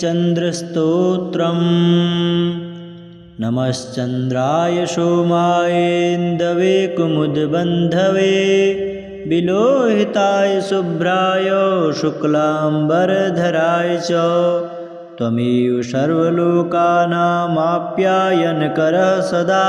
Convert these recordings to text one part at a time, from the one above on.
चन्द्रस्तोत्रम्। नमश्चन्द्राय सोमायेन्दवे कुमुदबन्धवे विलोहिताय शुभ्राय शुक्लाम्बरधराय च त्वमेव सर्वलोकानामाप्यायनकरः सदा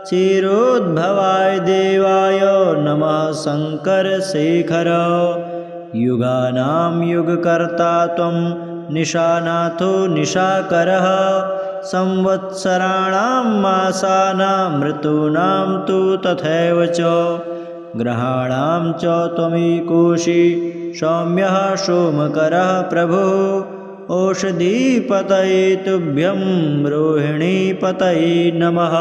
चिरोद्भवाय देवाय नमः शङ्करशेखर। युगानां युगकर्ता त्वं निशानाथो निशाकरः संवत्सराणां मासानां ऋतूनां तु तथैव च ग्रहाणां च त्वमेकोषि सौम्यः सोमकरः प्रभुः। ओषधीपतये तुभ्यं रोहिणीपतये नमः।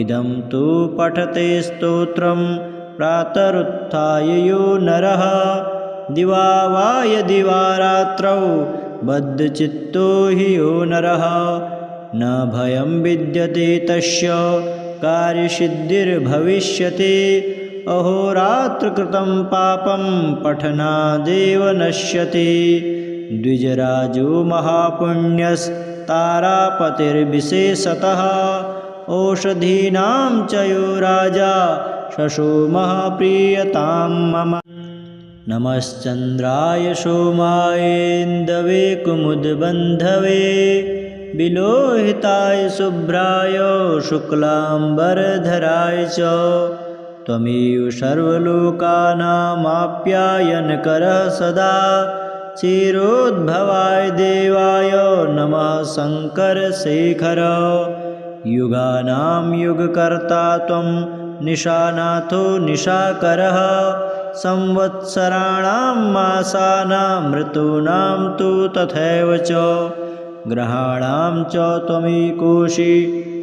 इदं तु पठते स्तोत्रं प्रातरुत्थाय यो नरः दिवा वा यदि वा रात्रौ बद्धचित्तो हि यो नरः न भयं विद्यते तस्य कार्यसिद्धिर्भविष्यति। अहोरात्रकृतं पापं पठनादेव नश्यति। द्विजराजो महापुण्यस्तारापतिर्विशेषतः ओषधीनां च यो राजा ससोमः प्रीयतां मम। नमश्चन्द्राय सोमायेन्दवे कुमुदबन्धवे विलोहिताय शुभ्राय शुक्लाम्बरधराय च त्वमेव सर्वलोकानामाप्यायनकरः सदा चिरोद्भवाय देवाय नमः शङ्करशेखर। युगानां युगकर्ता त्वं निशानाथो निशाकरः संवत्सराणां मासानां ऋतूनां तु तथैव च ग्रहाणां च त्वमेकोषि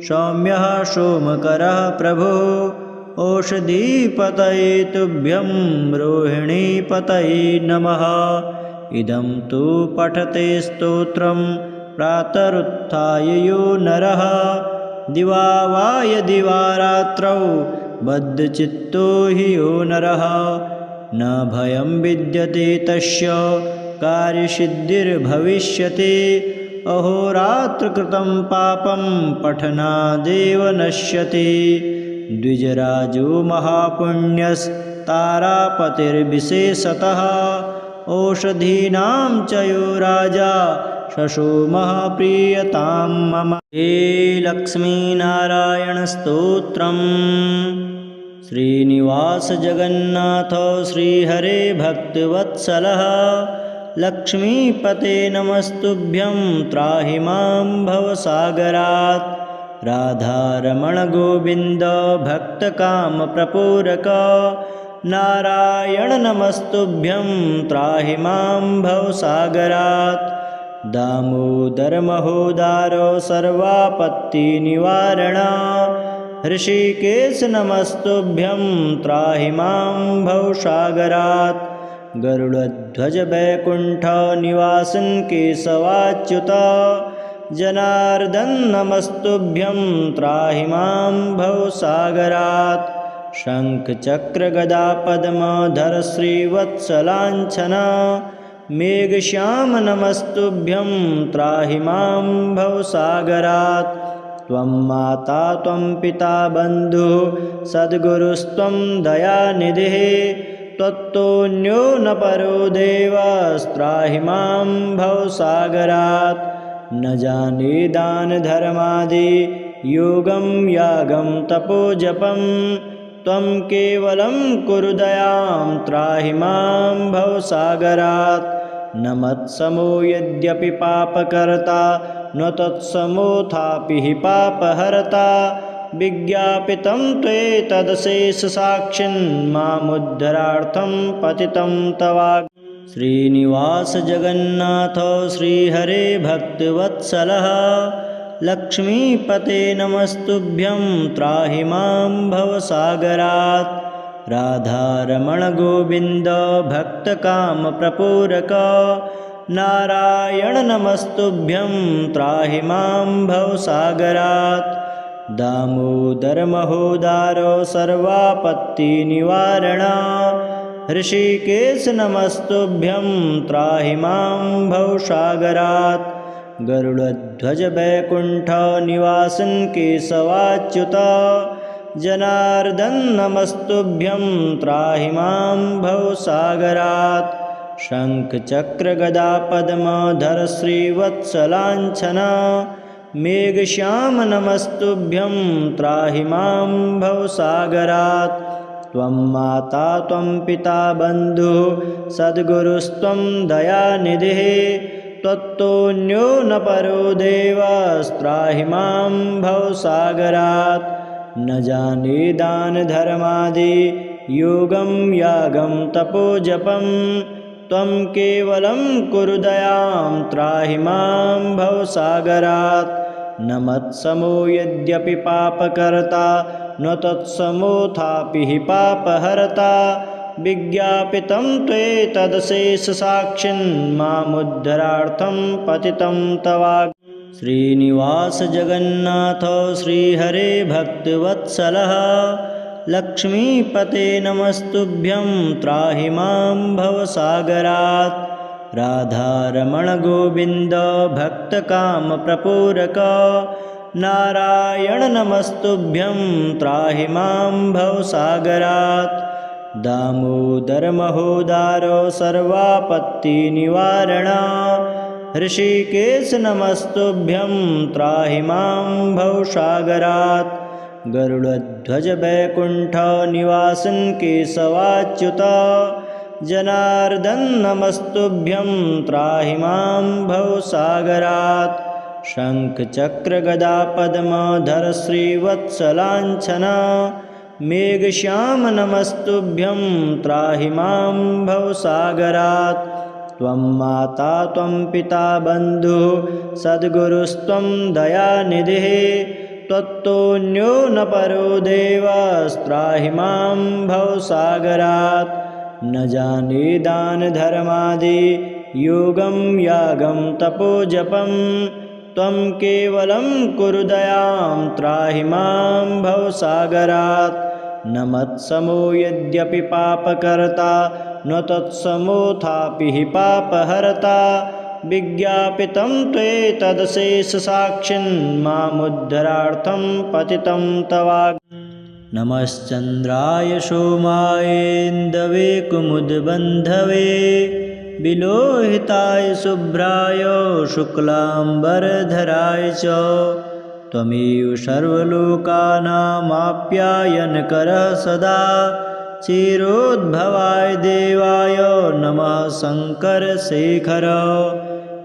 सौम्यः सोमकरः प्रभुः। ओषधीपतये तुभ्यं रोहिणीपतये नमः। इदं तु पठते स्तोत्रं प्रातरुत्थाय यो नरः दिवा वा यदि वा रात्रौ बद्धचित्तो हि यो नरः न भयं विद्यते तस्य कार्यसिद्धिर्भविष्यति। अहोरात्रकृतं पापं पठनादेव नश्यति। द्विजराजो महापुण्यस्तारापतिर्विशेषतः ओषधीनां च यो राजा ससोमः प्रीयतां मम। हे लक्ष्मीनारायणस्तोत्रम्। श्रीनिवास जगन्नाथ श्रीहरे भक्तवत्सलः लक्ष्मीपते नमस्तुभ्यं त्राहि मां भवसागरात्। राधारमण गोविन्द भक्तकामप्रपूरक नारायण नमस्तुभ्यं त्राहि मां भवसागरात्। दामोदर महोदार सर्वापत्तिनिवारण ऋषिकेश नमस्तुभ्यं त्राहि मां भवसागरात्। गरुडध्वज वैकुण्ठ निवासन केशवाच्युत जनार्दन नमस्तुभ्यं त्राहि मां भवसागरात्। शङ्खचक्र गदा पद्मधर श्रीवत्सलाञ्छना मेघश्याम नमस्तुभ्यं त्राहि मां भवसागरात्। त्वं माता त्वं पिता बन्धुः सद्गुरुस्त्वं दयानिधिः त्वत्तोऽन्यो न परो देवस्त्राहि मां भवसागरात्। न जाने दानधर्मादि योगं यागं तपोजपं त्वं केवलं कुरु दयां त्राहि मां भवसागरात्। न मत्समो यद्यपि पापकर्ता न तत्समोऽथापि हि पापहर्ता विज्ञापितं त्वेतदशेषसाक्षिन् मामुद्धरार्थं पतितं तवाग्। श्रीनिवास जगन्नाथ श्रीहरे भक्तवत्सलः लक्ष्मीपते नमस्तुभ्यं त्राहि मां भवसागरात्। राधारमण गोविन्द भक्तकामप्रपूरक नारायण नमस्तुभ्यं त्राहि मां भवसागरात्। दामोदर महोदार सर्वापत्तिनिवारण ऋषिकेश नमस्तुभ्यं त्राहि मां भवसागरात्। गरुडध्वज वैकुण्ठ निवासन केशवाच्युत जनार्दन नमस्तुभ्यं त्राहि मां भवसागरात्। शङ्खचक्र गदा पद्मधर श्रीवत्सलाञ्छन मेघश्याम नमस्तुभ्यं त्राहि मां भवसागरात्। त्वं माता त्वं पिता बन्धुः सद्गुरुस्त्वं दयानिधिः त्वत्तोऽन्यो न परो देवस्त्राहि मां भवसागरात्। न जाने दानधर्मादि योगं यागं तपोजपं त्वं केवलं कुरु दयां त्राहि मां भवसागरात्। न मत्समो यद्यपि पापकर्ता न तत्समोऽथापि हि पापहर्ता विज्ञापितं त्वेतदशेषसाक्षिन् मामुद्धरार्थं पतितं तवाग्। श्रीनिवास जगन्नाथ श्रीहरे भक्तवत्सलः लक्ष्मीपते नमस्तुभ्यं त्राहि मां भवसागरात्। राधारमण गोविन्द भक्तकामप्रपूरक नारायण नमस्तुभ्यं त्राहि मां भवसागरात्। दामोदर महोदार सर्वापत्तिनिवारण ऋषिकेश नमस्तुभ्यं त्राहि मां भवसागरात्। गरुडध्वज वैकुण्ठ निवासन केशवाच्युत जनार्दन नमस्तुभ्यं त्राहि मां भवसागरात्। शङ्खचक्र गदा पद्मधर श्रीवत्सलाञ्छन मेघश्याम नमस्तुभ्यं त्राहि मां भवसागरात्। त्वं माता त्वं पिता बन्धुः सद्गुरुस्त्वं दयानिधिः त्वत्तोऽन्यो न परो देवस्त्राहि मां भवसागरात्। न जाने दानधर्मादि योगं यागं तपोजपं त्वं केवलं कुरु दयां त्राहि मां भवसागरात्। न मत्समो यद्यपि पापकर्ता न तत्समोऽथापि हि पापहर्ता विज्ञापितं त्वेतदशेषसाक्षिन् मामुद्धरार्थं पतितं तवाग्। नमश्चन्द्राय सोमायेन्दवे कुमुदबन्धवे विलोहिताय शुभ्राय शुक्लाम्बरधराय च त्वमेव सर्वलोकानामाप्यायनकरः सदा चिरोद्भवाय देवाय नमः शङ्करशेखर।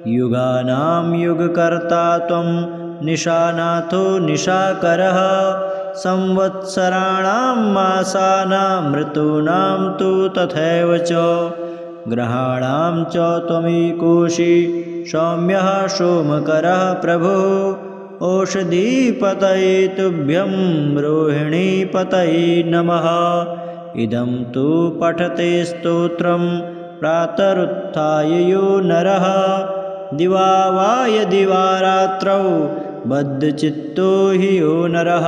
युगानां युगकर्ता त्वं निशानाथो निशाकरः संवत्सराणां मासानां ऋतूनां तु तथैव च ग्रहाणां च त्वमेकोषि सौम्यः सोमकरः प्रभुः। ओषधीपतये तुभ्यं रोहिणीपतये नमः। इदं तु पठते स्तोत्रं प्रातरुत्थाय यो नरः दिवा वा यदि वा रात्रौ बद्धचित्तो हि यो नरः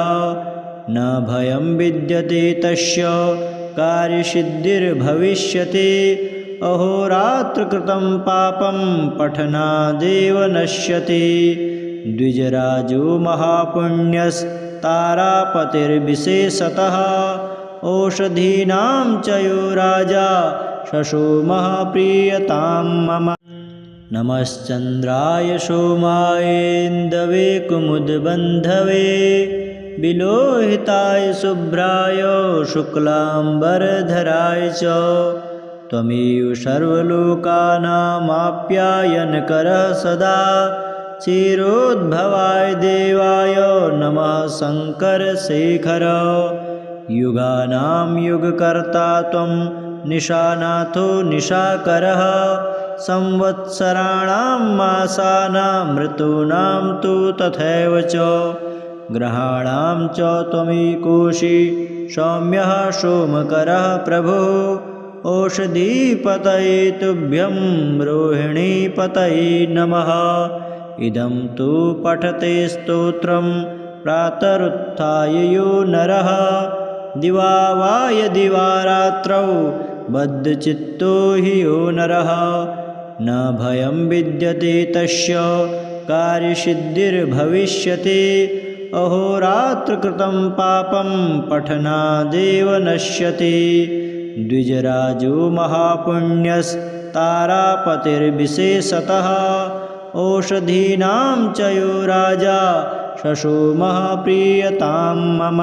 न भयं विद्यते तस्य कार्यसिद्धिर्भविष्यति अहोरात्रकृतं पापं पठनादेव नश्यति। द्विजराजो महापुण्यस्तारापतिर्विशेषतः ओषधीनां च यो राजा शशो महाप्रियतां मम। नमश्चन्द्राय सोमायेन्दवे कुमुदबन्धवे विलोहिताय शुभ्राय शुक्लाम्बरधराय च त्वमेव सर्वलोकानामाप्यायनकरः सदा चिरोद्भवाय देवाय नमः शङ्करशेखर। युगानां युगकर्ता त्वं निशानाथो निशाकरः संवत्सराणां मासानां ऋतूनां तु तथैव च ग्रहाणां च त्वमेकोषि सौम्यः सोमकरः प्रभुः। ओषधीपतये तुभ्यं रोहिणीपतये नमः। इदं तु पठते स्तोत्रं प्रातरुत्थाय यो नरः दिवा वा यदि वा रात्रौ बद्धचित्तो हि यो नरः न भयं विद्यते तस्य कार्यसिद्धिर्भविष्यति अहोरात्रकृतं पापं पठनादेव नश्यति द्विजराजो महापुण्यस्तारापतिर्विशेषतः औषधीनां च यो राजा शशो महाप्रियतां मम।